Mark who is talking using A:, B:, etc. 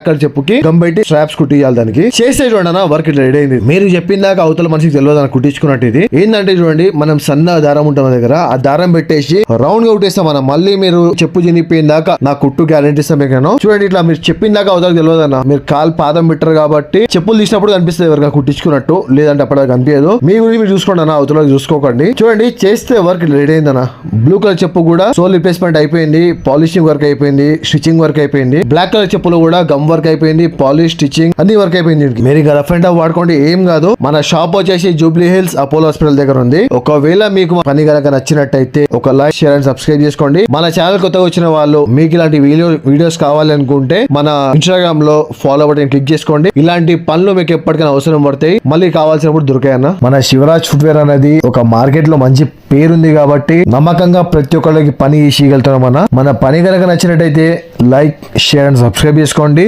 A: అక్కడ చెప్పుకి గమ్ పెట్టి స్ట్రాప్స్ కుట్టియాలి. దానికి చేస్తే చూడండి వర్క్ ఇట్లా రెడీ అయింది. మీరు చెప్పిందాక అవతల మనిషికి తెలియదు అని కుట్టించుకున్నట్టు. ఇది ఏంటంటే చూడండి, మనం సన్న దారం ఉంటుంది మన దగ్గర, ఆ దారం పెట్టేసి రౌండ్ గా కుట్టేస్తాం మనం. మళ్ళీ మీరు చెప్పు చినిపోయిన దాకా నా కుట్టు గ్యారెంటీ ఇస్తాం మీకు. చూడండి ఇట్లా మీరు చెప్పిన దాకా అవతలకి తెలియదు అన్న. మీరు కాలు పాదం పెట్టరు కాబట్టి చెప్పులు తీసినప్పుడు కనిపిస్తుంది ఎవరికైనా కుట్టించుకున్నట్టు, లేదంటే అప్పటికి కనిపించదు. మీ గురించి మీరు చూసుకోండి అన్న, అవతల చూసుకోకండి. చూడండి చేస్తే వర్క్ రెడీ అయిందన్న. బ్లూ కలర్ చెప్పు కూడా సోల్ రిప్లేస్మెంట్ అయిపోయింది, పాలిషింగ్ వర్క్ అయిపోయింది, స్టిచింగ్ వర్క్ అయిపోయింది. బ్లాక్ కలర్ చెప్పులు కూడా గమ్ వర్క్ అయిపోయింది, పాలిష్, స్టిచింగ్ అన్ని వర్క్ అయిపోయింది. మీరు ఇంకా రఫ్ అండ్ టఫ్ వాడుకోండి, ఏం కాదు. మన షాప్ వచ్చేసి జూబ్లీ హిల్స్ అపోలో హాస్పిటల్ దగ్గర ఉంది. ఒకవేళ మీకు పని కనుక నచ్చినట్టయితే ఒక లైక్, షేర్ అండ్ సబ్స్క్రైబ్ చేసుకోండి. మన ఛానల్ కొత్తగా వచ్చిన వాళ్ళు మీకు ఇలాంటి వీడియోస్ కావాలి అనుకుంటే మన ఇన్స్టాగ్రామ్ లో ఫాలో బటన్ క్లిక్ చేసుకోండి. ఇలాంటి పనులు మీకు ఎప్పటికైనా అవసరం పడతాయి, మళ్ళీ కావాల్సినప్పుడు దొరికాయన్న. మన శివరాజ్ ఫుట్వేర్ అనేది ఒక మార్కెట్ లో మంచి పేరుంది కాబట్టి నమ్మకంగా ప్రతి ఒక్కరికి పని చేయగలుగుతున్నాం. మన పని కనుక నచ్చినట్టయితే లైక్, షేర్ అండ్ సబ్స్క్రైబ్ చేసుకోండి.